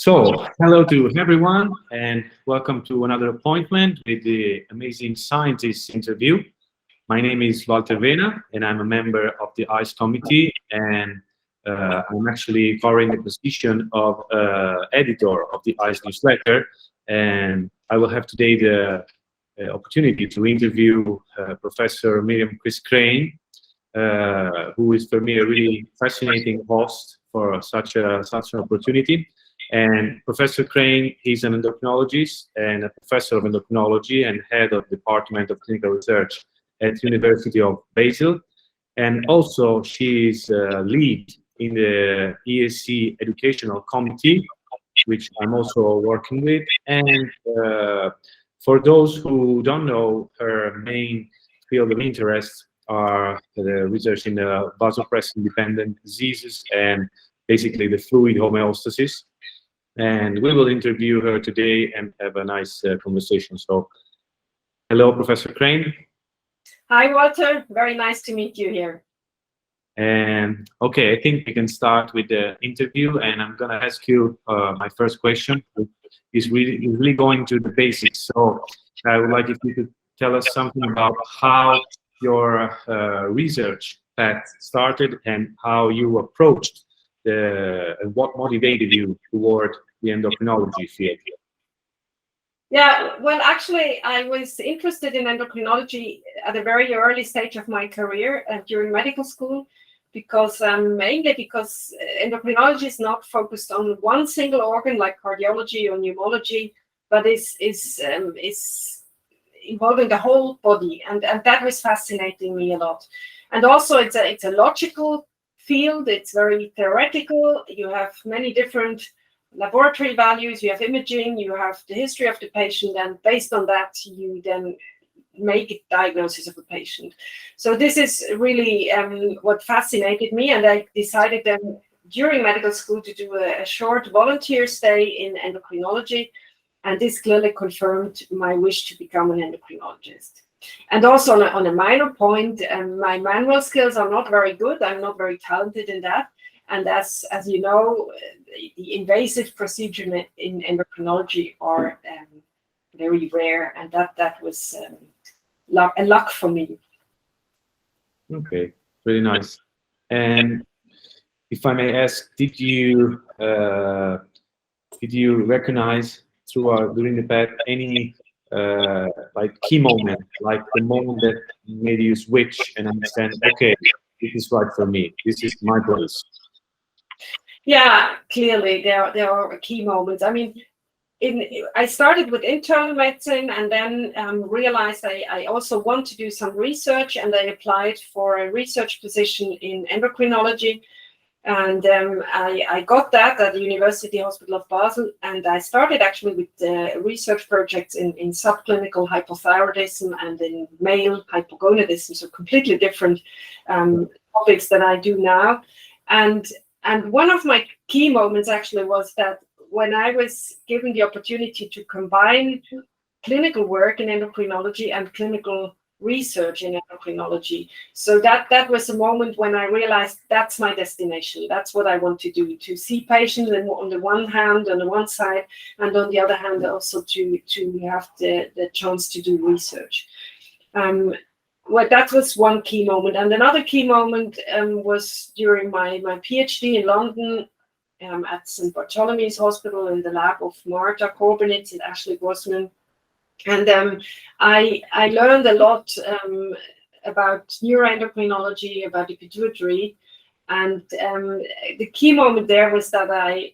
So, hello to everyone, and welcome to another appointment with the Amazing Scientists interview. My name is Vena, and I'm a member of the ESE committee, and I'm actually covering the position of editor of the ESE newsletter. And I will have today the opportunity to interview Professor Mirjam Christ-Crain, who is for me a really fascinating host for such an opportunity. And Professor Crain, he's an endocrinologist and a professor of endocrinology and head of the Department of Clinical Research at University of Basel. And also she is lead in the ESE Educational Committee, which I'm also working with. And for those who don't know, her main field of interest are the research in the vasopressin-dependent diseases and basically the fluid homeostasis. And we will interview her today and have a nice conversation. So, hello, Professor Crain. Hi, Walter. Very nice to meet you here. And okay, I think we can start with the interview. And I'm going to ask you my first question, which is really going to the basics. So, I would like if you could tell us something about how your research path started and how you approached and what motivated you toward the endocrinology field. Yeah, well, actually, I was interested in endocrinology at a very early stage of my career during medical school, because mainly because endocrinology is not focused on one single organ like cardiology or pneumology, but is involving the whole body, and that was fascinating me a lot. And also, it's a logical field. It's very theoretical. You have many different laboratory values, you have imaging, you have the history of the patient, and based on that you then make a diagnosis of a patient. So this is really what fascinated me, and I decided then during medical school to do a short volunteer stay in endocrinology, and this clearly confirmed my wish to become an endocrinologist. And also on a minor point, my manual skills are not very good. I'm not very talented in that. And as you know, the invasive procedures in endocrinology are very rare, and that was a luck for me. Okay, really nice. And if I may ask, did you recognize during the path any like key moment, like the moment that made you switch and understand, okay, this is right for me, this is my place? Yeah, clearly there are key moments. I mean, I started with internal medicine, and then realized I also want to do some research, and I applied for a research position in endocrinology. And I got that at the University Hospital of Basel, and I started actually with research projects in subclinical hypothyroidism and in male hypogonadism, so completely different topics that I do now. And one of my key moments actually was that when I was given the opportunity to combine clinical work in endocrinology and clinical research in endocrinology. So that was a moment when I realized that's my destination. That's what I want to do, to see patients on the one hand, on the one side, and on the other hand also to have the chance to do research. Well, that was one key moment. And another key moment was during my PhD in London at St. Bartholomew's Hospital in the lab of Marta Korbinitz and Ashley Grossman. And I learned a lot about neuroendocrinology, about the pituitary. And the key moment there was that I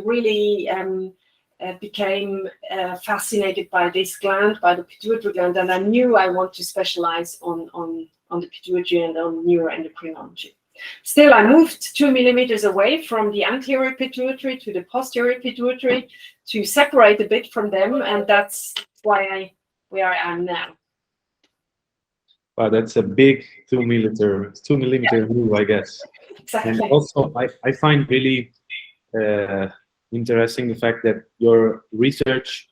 really became fascinated by this gland, by the pituitary gland, and I knew I want to specialize on the pituitary and on neuroendocrinology. Still, I moved 2 millimeters away from the anterior pituitary to the posterior pituitary to separate a bit from them, and that's where I am now. Wow, that's a big 2 millimeter move, I guess. Exactly. And also, I find really interesting the fact that your research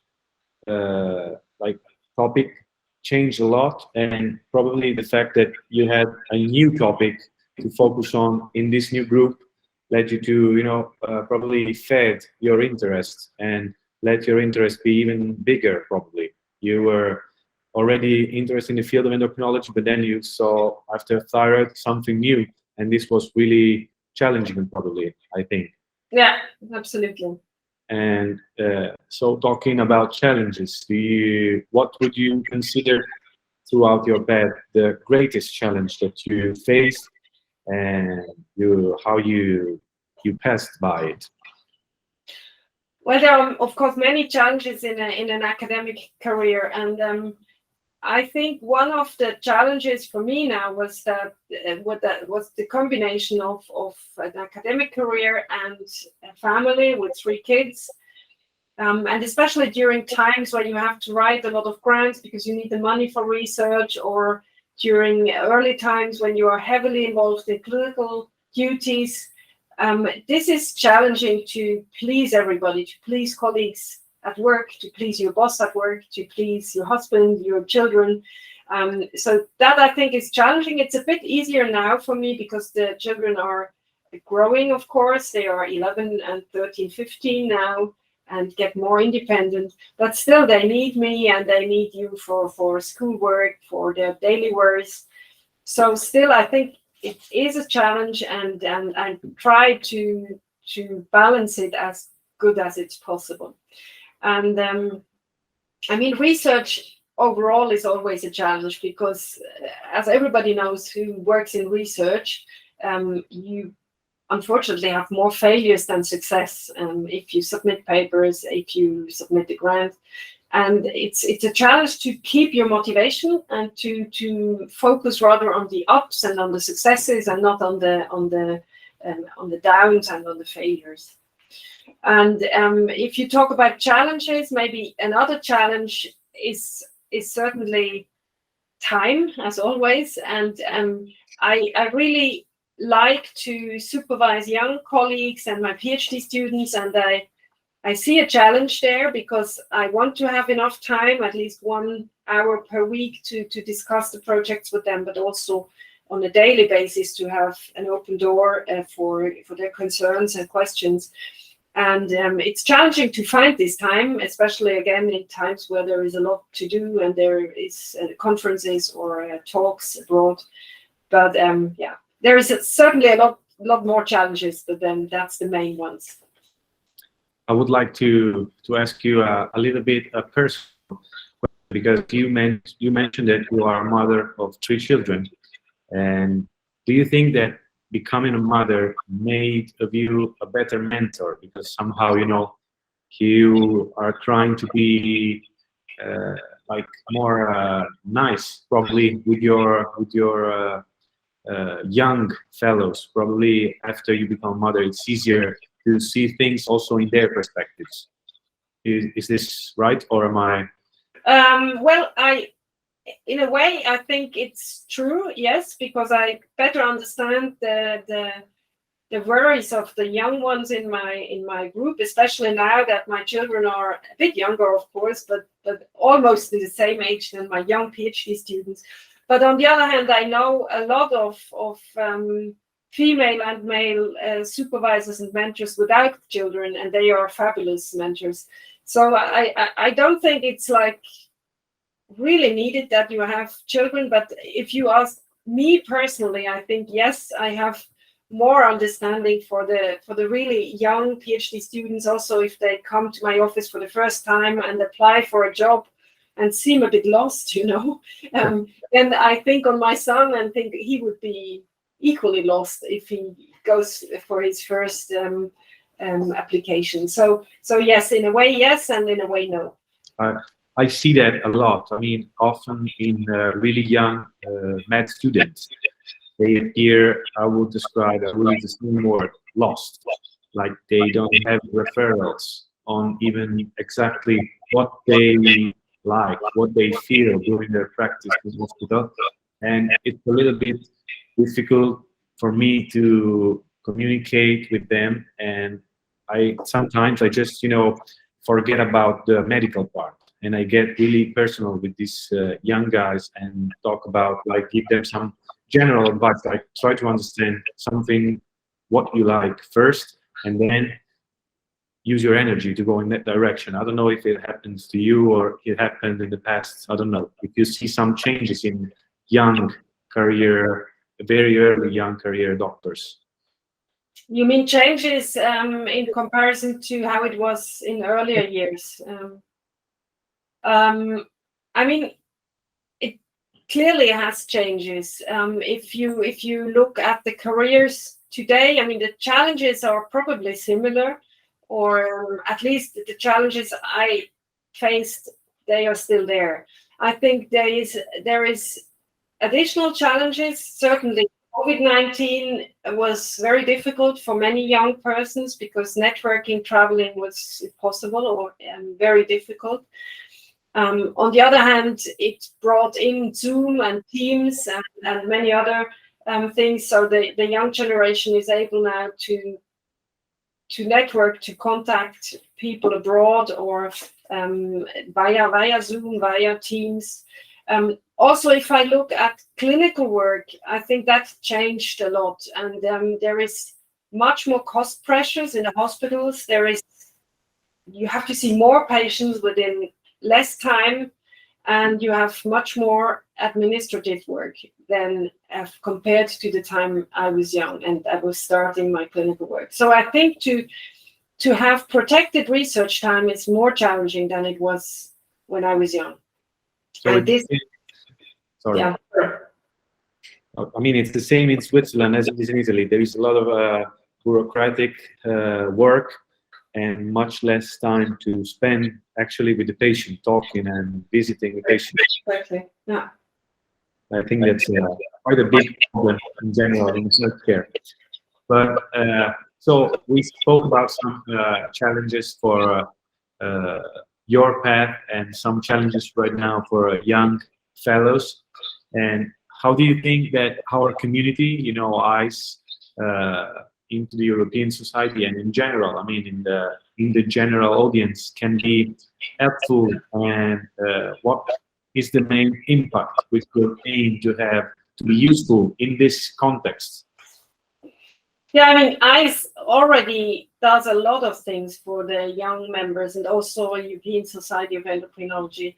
topic changed a lot, and probably the fact that you had a new topic to focus on in this new group led you to, probably fed your interest and let your interest be even bigger, probably. You were already interested in the field of endocrinology, but then you saw after thyroid something new, and this was really challenging, probably, I think. Yeah, absolutely. And so talking about challenges, what would you consider throughout your path the greatest challenge that you faced, and how you passed by it? Well, there are of course many challenges in an academic career, and I think one of the challenges for me now was that was the combination of an academic career and a family with 3 kids. And especially during times when you have to write a lot of grants because you need the money for research, or during early times when you are heavily involved in clinical duties, this is challenging to please everybody, to please colleagues at work, to please your boss at work, to please your husband, your children. So that I think is challenging. It's a bit easier now for me because the children are growing, of course. They are 11 and 13, 15 now, and get more independent, but still they need me and they need you for schoolwork, for their daily works. So still I think it is a challenge, and I try to balance it as good as it's possible. And I mean, research overall is always a challenge because as everybody knows who works in research, you unfortunately have more failures than success if you submit papers, if you submit the grant. And it's a challenge to keep your motivation and to focus rather on the ups and on the successes and not on the downs and on the failures. And if you talk about challenges, maybe another challenge is certainly time, as always. And I really like to supervise young colleagues and my PhD students, and I see a challenge there because I want to have enough time, at least 1 hour per week, to discuss the projects with them, but also on a daily basis to have an open door for their concerns and questions. And it's challenging to find this time, especially again in times where there is a lot to do and there is conferences or talks abroad. But yeah, there is certainly a lot more challenges, but then that's the main ones. I would like to ask you a little bit personal, because you mentioned that you are a mother of 3 children, and do you think that becoming a mother made of you a better mentor, because somehow you are trying to be like more nice, probably with your young fellows? Probably after you become a mother, it's easier to see things also in their perspectives. Is this right, or am I? Well, in a way, I think it's true, yes, because I better understand the worries of the young ones in my group, especially now that my children are a bit younger, of course, but almost the same age than my young PhD students. But on the other hand, I know a lot of female and male supervisors and mentors without children, and they are fabulous mentors. So I don't think it's like really needed that you have children, but if you ask me personally, I think yes, I have more understanding for the really young PhD students. Also, if they come to my office for the first time and apply for a job and seem a bit lost, then I think on my son and think he would be equally lost if he goes for his first application. So yes, in a way yes, and in a way no. I see that a lot. I mean, often in really young med students, they appear, I would describe, I believe, the same word, lost. Like they don't have referrals on even exactly what they like, what they feel during their practice in hospital. And it's a little bit difficult for me to communicate with them. And sometimes I just, forget about the medical part. And I get really personal with these young guys and talk about, like, give them some general advice. I try to understand something what you like first, and then use your energy to go in that direction. I don't know if it happens to you or it happened in the past. I don't know. If you see some changes in young career, very early young career doctors. You mean changes in comparison to how it was in earlier years? I mean, it clearly has changes. If you look at the careers today, I mean, the challenges are probably similar, or at least the challenges I faced, they are still there. I think there is additional challenges. Certainly, COVID-19 was very difficult for many young persons because networking, traveling was impossible or very difficult. On the other hand, it brought in Zoom and Teams and many other things. So the young generation is able now to network, to contact people abroad, or via Zoom, via Teams. Also, if I look at clinical work, I think that changed a lot, and there is much more cost pressures in the hospitals. You have to see more patients within less time, and you have much more administrative work than compared to the time I was young and I was starting my clinical work. So I think to have protected research time is more challenging than it was when I was young. So sorry. Yeah. I mean, it's the same in Switzerland as it is in Italy. There is a lot of bureaucratic work and much less time to spend actually with the patient, talking and visiting the patient. Exactly. Yeah. I think that's quite a big problem in general in healthcare. But so we spoke about some challenges for your path and some challenges right now for young fellows. And how do you think that our community, EYES, into the European society and in general, I mean, in the general audience, can be helpful, and what is the main impact which we aim to have to be useful in this context? Yeah, I mean, EYES already does a lot of things for the young members and also European Society of Endocrinology.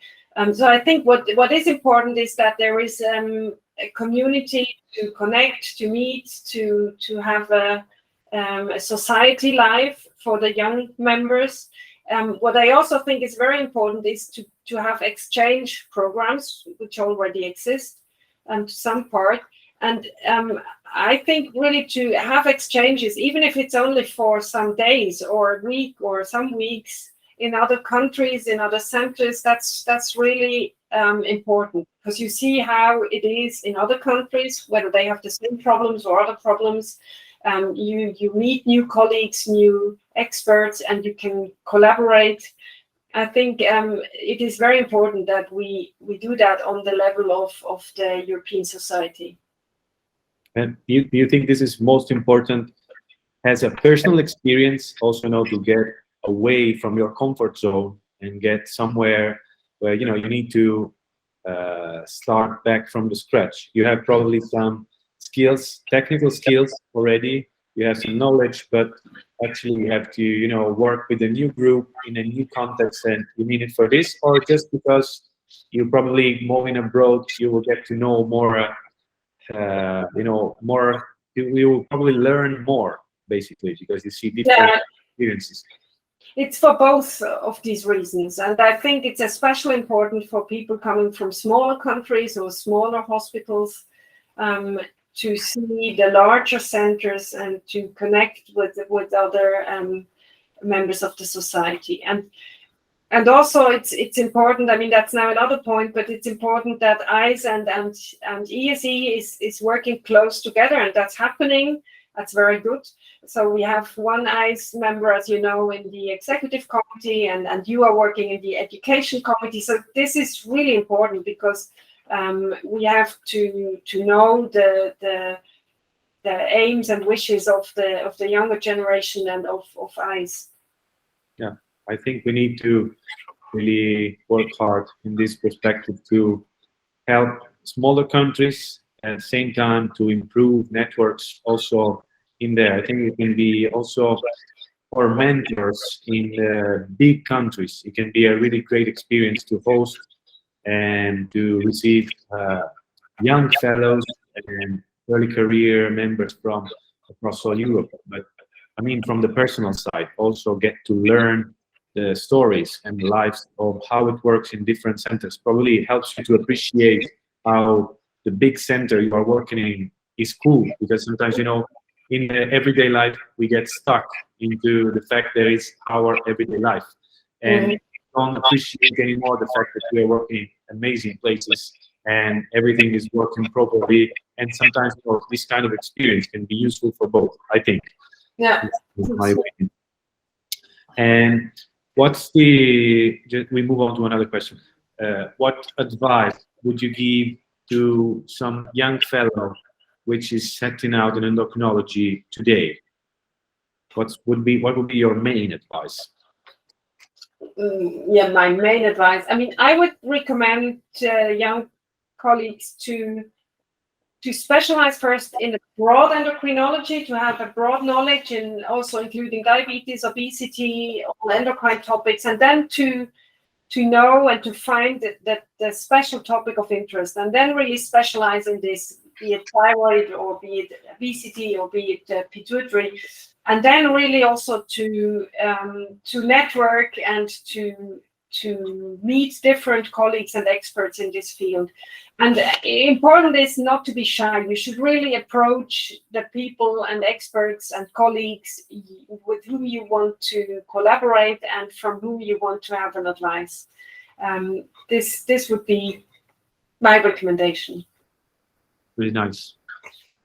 So I think what is important is that there is a community to connect, to meet, to have a society life for the young members. What I also think is very important is to have exchange programs, which already exist to some part. And I think really to have exchanges, even if it's only for some days or a week or some weeks in other countries, in other centers, that's really important, because you see how it is in other countries, whether they have the same problems or other problems. You meet new colleagues, new experts, and you can collaborate. I think it is very important that we do that on the level of the European society. And do you think this is most important as a personal experience, also to get away from your comfort zone and get somewhere where you need to start back from the scratch? You have probably some skills, technical skills already. You have some knowledge, but actually you have to work with a new group in a new context, and you need it for this, or just because you probably moving abroad, you will get to know more. More. You will probably learn more, basically, because you see different experiences. It's for both of these reasons, and I think it's especially important for people coming from smaller countries or smaller hospitals to see the larger centers and to connect with other members of the society. And also it's important, I mean, that's now another point, but it's important that EYES and ESE is working close together, and that's happening. That's very good. So we have one EYES member, as you know, in the executive committee, and you are working in the education committee. So this is really important, because we have to know the aims and wishes of the younger generation and of EYES. Yeah, I think we need to really work hard in this perspective to help smaller countries, at the same time to improve networks also in there. I think it can be also for mentors in big countries. It can be a really great experience to host and to receive young fellows and early career members from across all Europe. But I mean, from the personal side, also get to learn the stories and the lives of how it works in different centers. Probably it helps you to appreciate how the big center you are working in is cool, because sometimes, you know, in the everyday life, we get stuck into the fact that it's our everyday life. And don't appreciate anymore the fact that we are working in amazing places and everything is working properly. And sometimes, you know, this kind of experience can be useful for both, I think. Yeah. That's my opinion. And what's we move on to another question. What advice would you give to some young fellow which is setting out in endocrinology today? What would be your main advice? Yeah, my main advice. I mean, I would recommend young colleagues to specialize first in the broad endocrinology, to have a broad knowledge in also including diabetes, obesity, all endocrine topics, and then to know and to find that the special topic of interest, and then really specialize in this, be it thyroid or be it obesity or be it pituitary, and then really also to network and to meet different colleagues and experts in this field. And important is not to be shy. You should really approach the people and experts and colleagues with whom you want to collaborate and from whom you want to have an advice. This would be my recommendation. Really nice.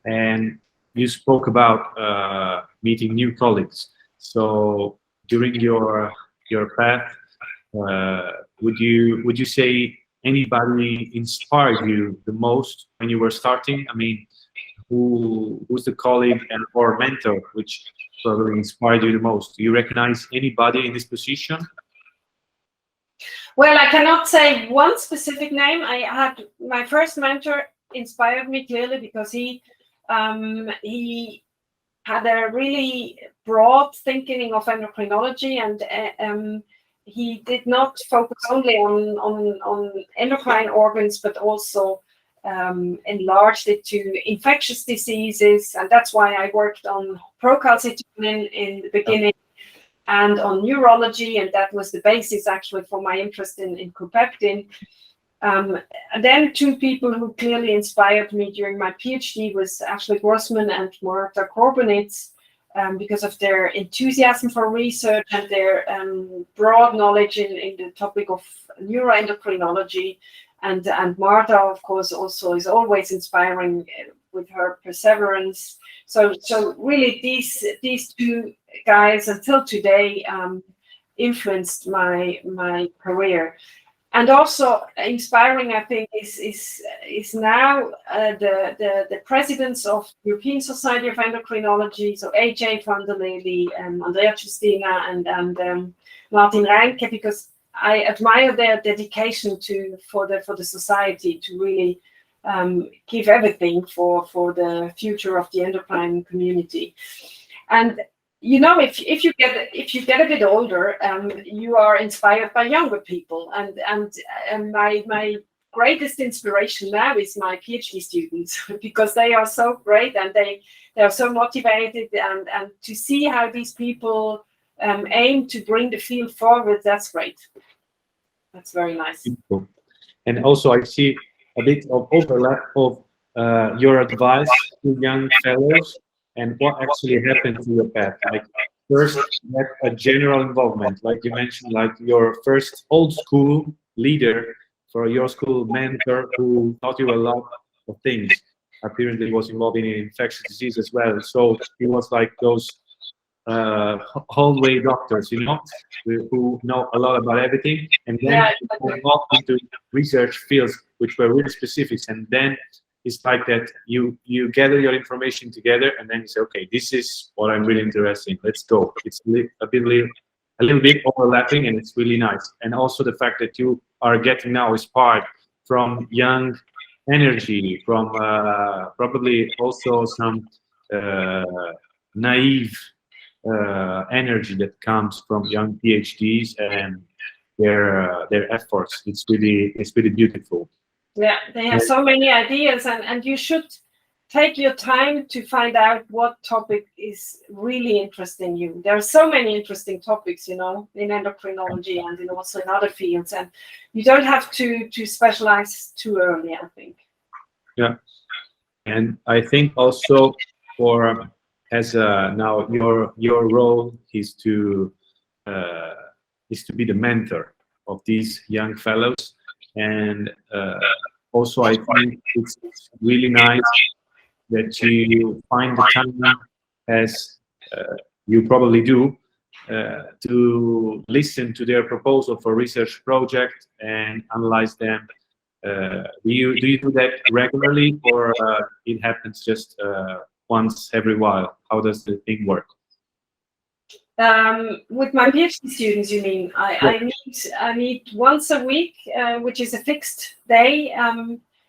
And you spoke about meeting new colleagues. So during your path, would you say anybody inspired you the most when you were starting? I mean, who's the colleague or mentor which probably inspired you the most? Do you recognize anybody in this position? Well, I cannot say one specific name. I had my first mentor inspired me clearly because he had a really broad thinking of endocrinology, and he did not focus only on endocrine organs, but also enlarged it to infectious diseases. And that's why I worked on procalcitonin in the beginning and on neurology. And that was the basis actually for my interest in cupeptin. And then two people who clearly inspired me during my PhD was Ashley Grossman and Marta Korbonitz, because of their enthusiasm for research and their broad knowledge in the topic of neuroendocrinology. And Marta, of course, also is always inspiring with her perseverance. So really these two guys until today influenced my career. And also inspiring, I think, is now the presidents of the European Society of Endocrinology, so AJ van der Lely, Andrea Justina, and Martin Reinke, because I admire their dedication for the society to really give everything for the future of the endocrine community. And you know, if you get a bit older, you are inspired by younger people, and my greatest inspiration now is my PhD students, because they are so great and they are so motivated, and to see how these people aim to bring the field forward, that's great. That's very nice. And also I see a bit of overlap of your advice to young fellows and what actually happened to your path. Like first, you had a general involvement, like you mentioned, like your first old school leader for your school mentor who taught you a lot of things. Apparently, was involved in infectious disease as well. So he was like those hallway doctors, you know, who know a lot about everything, and then involved into research fields which were really specific, and then it's like that you gather your information together and then you say, okay, this is what I'm really interested in. Let's go. It's a little bit overlapping, and it's really nice. And also the fact that you are getting now inspired from young energy, from probably also some naive energy that comes from young PhDs and their efforts. It's really beautiful. Yeah, they have so many ideas, and you should take your time to find out what topic is really interesting you. There are so many interesting topics, in endocrinology and also in other fields, and you don't have to specialize too early, I think. Yeah, and I think also now your role is to be the mentor of these young fellows, and also I think it's really nice that you find the time, as you probably do, to listen to their proposal for research project and analyze them. Do you do that regularly, or it happens just once every while? How does the thing work? With my PhD students, you mean? I meet once a week, which is a fixed day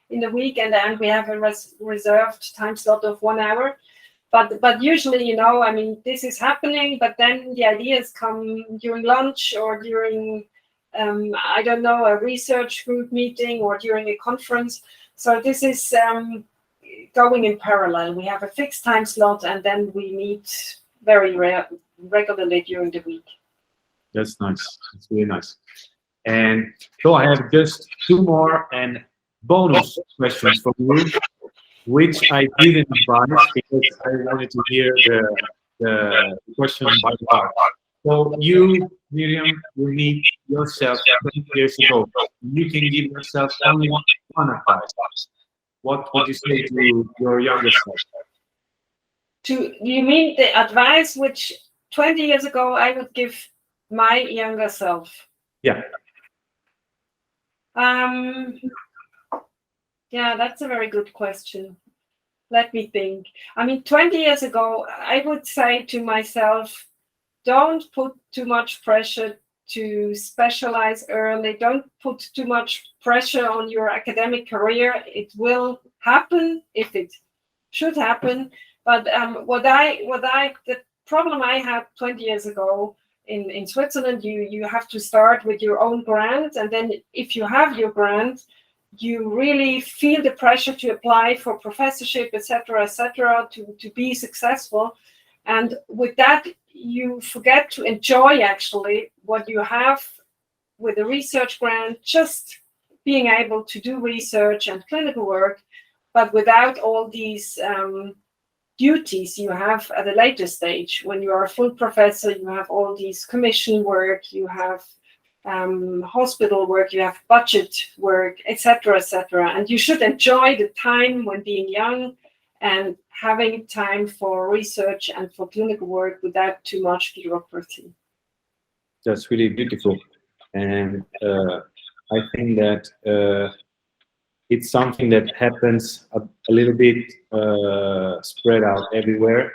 in the week, and we have a reserved time slot of 1 hour. But usually, I mean, this is happening, but then the ideas come during lunch or during, I don't know, a research group meeting or during a conference. So this is going in parallel. We have a fixed time slot, and then we meet very regularly during the week. That's nice. That's really nice. And so I have just 2 more and bonus questions from you, which I didn't advise because I wanted to hear the question by heart. So you, Mirjam, you meet yourself 20 years ago. You can give yourself only one advice. What would you say to your younger self? You mean the advice which 20 years ago I would give my younger self? Yeah. Yeah, that's a very good question. Let me think. I mean, 20 years ago, I would say to myself, don't put too much pressure to specialize early. Don't put too much pressure on your academic career. It will happen if it should happen. But the problem I had 20 years ago in Switzerland, you have to start with your own brand, and then if you have your brand, you really feel the pressure to apply for professorship, etc., to be successful. And with that, you forget to enjoy actually what you have with a research grant, just being able to do research and clinical work, but without all these duties you have at a later stage. When you are a full professor, you have all these commission work, you have hospital work, you have budget work, etc., and you should enjoy the time when being young and having time for research and for clinical work without too much bureaucracy. That's really beautiful, and I think that it's something that happens a little bit spread out everywhere.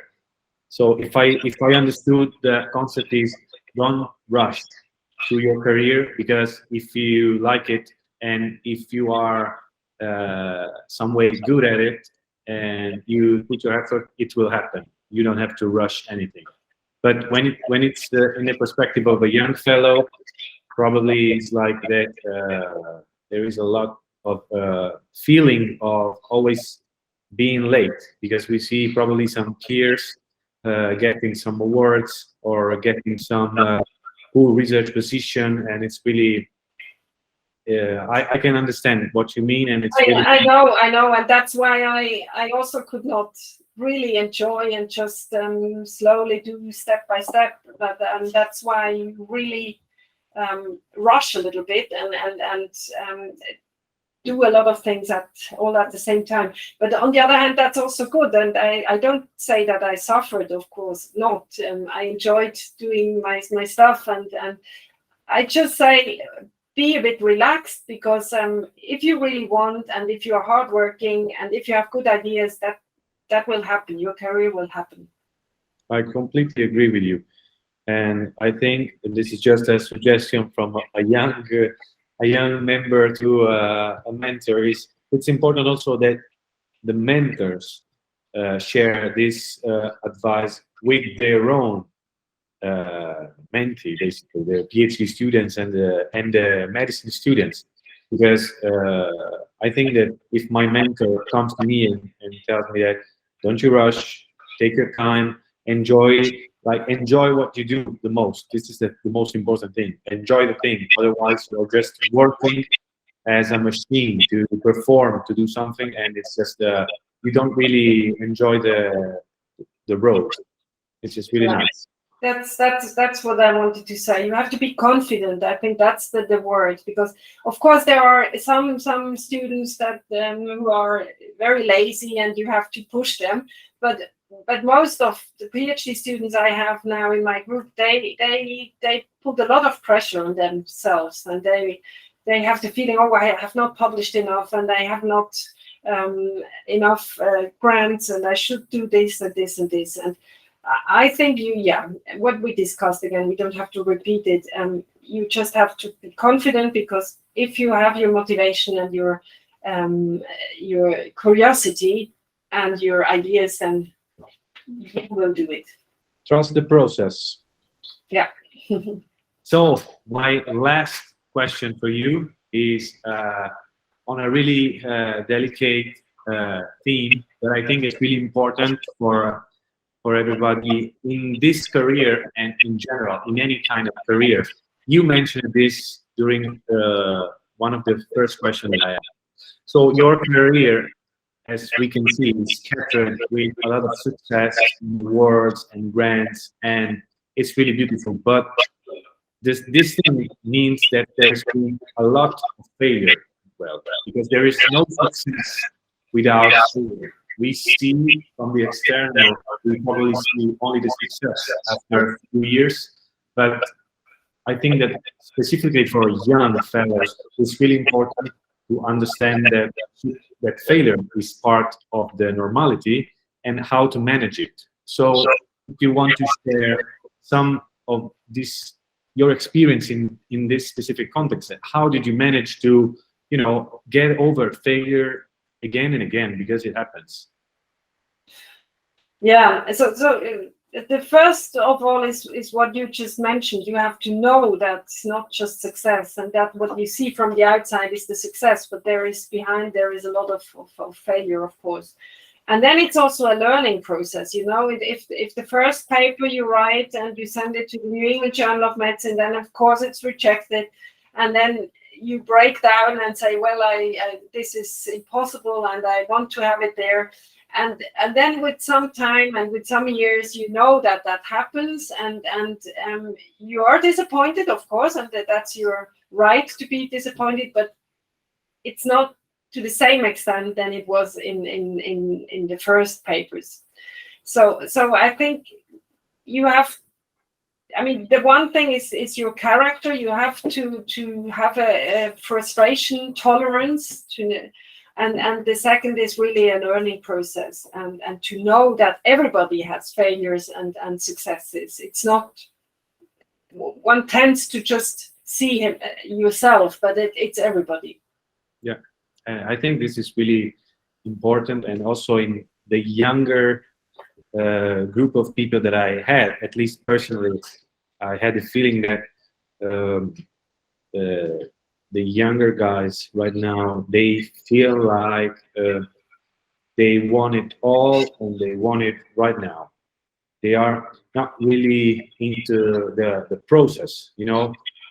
So if I understood, the concept is don't rush to your career, because if you like it and if you are some way good at it and you put your effort, it will happen. You don't have to rush anything. But when it's in the perspective of a young fellow, probably it's like that. There is a lot of feeling of always being late, because we see probably some peers getting some awards or getting some cool research position, and it's really I can understand what you mean, and it's really I know, and that's why I also could not really enjoy and just slowly do step by step, but that's why you really rush a little bit and do a lot of things all at the same time. But on the other hand, that's also good, and I don't say that I suffered, of course not. I enjoyed doing my stuff, and I just say be a bit relaxed, because if you really want, and if you are hardworking, and if you have good ideas, that will happen. Your career will happen. I completely agree with you, and I think this is just a suggestion from a young member to a mentor. It's important also that the mentors share this advice with their own mentee, basically the PhD students and the medicine students, because I think that if my mentor comes to me and tells me that don't you rush, take your time, enjoy what you do the most. This is the most important thing. Enjoy the thing. Otherwise, you're just working as a machine to perform, to do something, and it's just you don't really enjoy the road. It's just really nice. That's what I wanted to say. You have to be confident. I think that's the word, because of course there are some students that who are very lazy and you have to push them. But most of the PhD students I have now in my group, they put a lot of pressure on themselves, and they have the feeling, oh, I have not published enough, and I have not enough grants, and I should do this and this and this. And I think what we discussed again, we don't have to repeat it. You just have to be confident, because if you have your motivation and your curiosity and your ideas, then you will do it. Trust the process. Yeah. So my last question for you is on a really delicate theme that I think is really important for everybody in this career and in general, in any kind of career. You mentioned this during one of the first questions that I asked. So your career, as we can see, is scattered with a lot of success, awards and grants, and it's really beautiful. But this thing means that there's been a lot of failure as well, because there is no success without failure. We see from the external, we probably see only the success after a few years, but I think that specifically for young fellows, it's really important to understand that failure is part of the normality and how to manage it. So if you want to share some of this, your experience in this specific context, how did you manage to, get over failure again and again, because it happens? Yeah, so the first of all is what you just mentioned. You have to know that it's not just success, and that what you see from the outside is the success, but there is a lot of failure, of course. And then it's also a learning process. If the first paper you write and you send it to the New England Journal of Medicine, then of course it's rejected, and then you break down and say, well, this is impossible, and I want to have it there. And then with some time and with some years, that happens, and you are disappointed, of course, and that's your right to be disappointed, but it's not to the same extent than it was in the first papers. So I think you have. I mean, the one thing is your character. You have to have a frustration tolerance and the second is really a learning process, and to know that everybody has failures and successes. It's not, one tends to just see yourself, but it's everybody. Yeah, I think this is really important, and also in the younger group of people that I had, at least personally, I had the feeling that the younger guys right now, they feel like they want it all and they want it right now. They are not really into the process,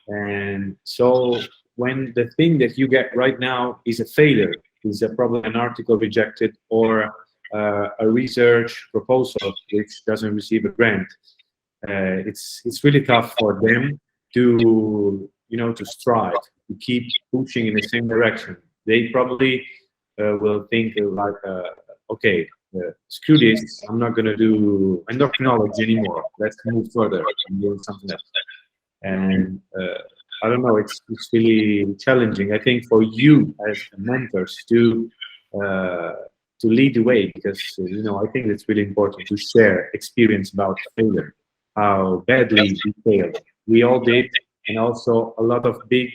and so when the thing that you get right now is a failure, is probably an article rejected or a research proposal which doesn't receive a grant, it's really tough for them to to strive, to keep pushing in the same direction. They probably will think like, okay, screw this, I'm not going to do endocrinology anymore, let's move further and do something else. And I don't know, it's really challenging, I think, for you as mentors to lead the way, because I think it's really important to share experience about failure, how badly we failed. We all did, and also a lot of big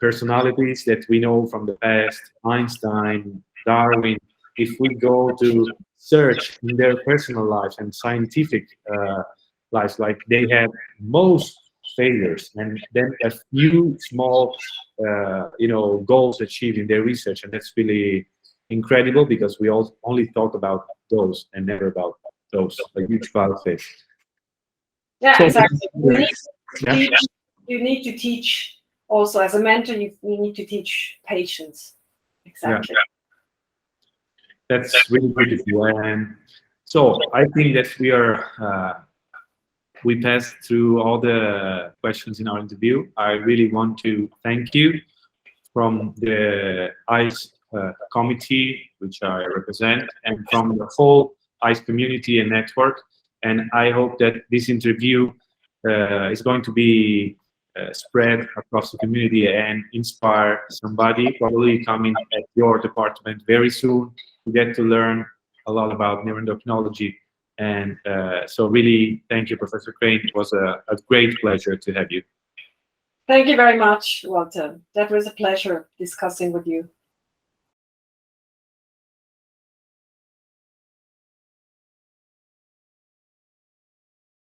personalities that we know from the past, Einstein, Darwin. If we go to search in their personal lives and scientific lives, like they had most failures and then a few small goals achieved in their research, and that's really incredible because we all only talk about those and never about those. A huge part of it. Yeah, So, exactly. yeah. You need to teach also as a mentor. You need to teach patients. Exactly. Yeah. That's really beautiful. And so I think that we passed through all the questions in our interview. I really want to thank you from the ICE committee, which I represent, and from the whole ICE community and network. And I hope that this interview is going to be spread across the community and inspire somebody, probably coming at your department very soon, to get to learn a lot about neuroendocrinology. And so really, thank you, Professor Crain. It was a great pleasure to have you. Thank you very much, Walter. That was a pleasure discussing with you.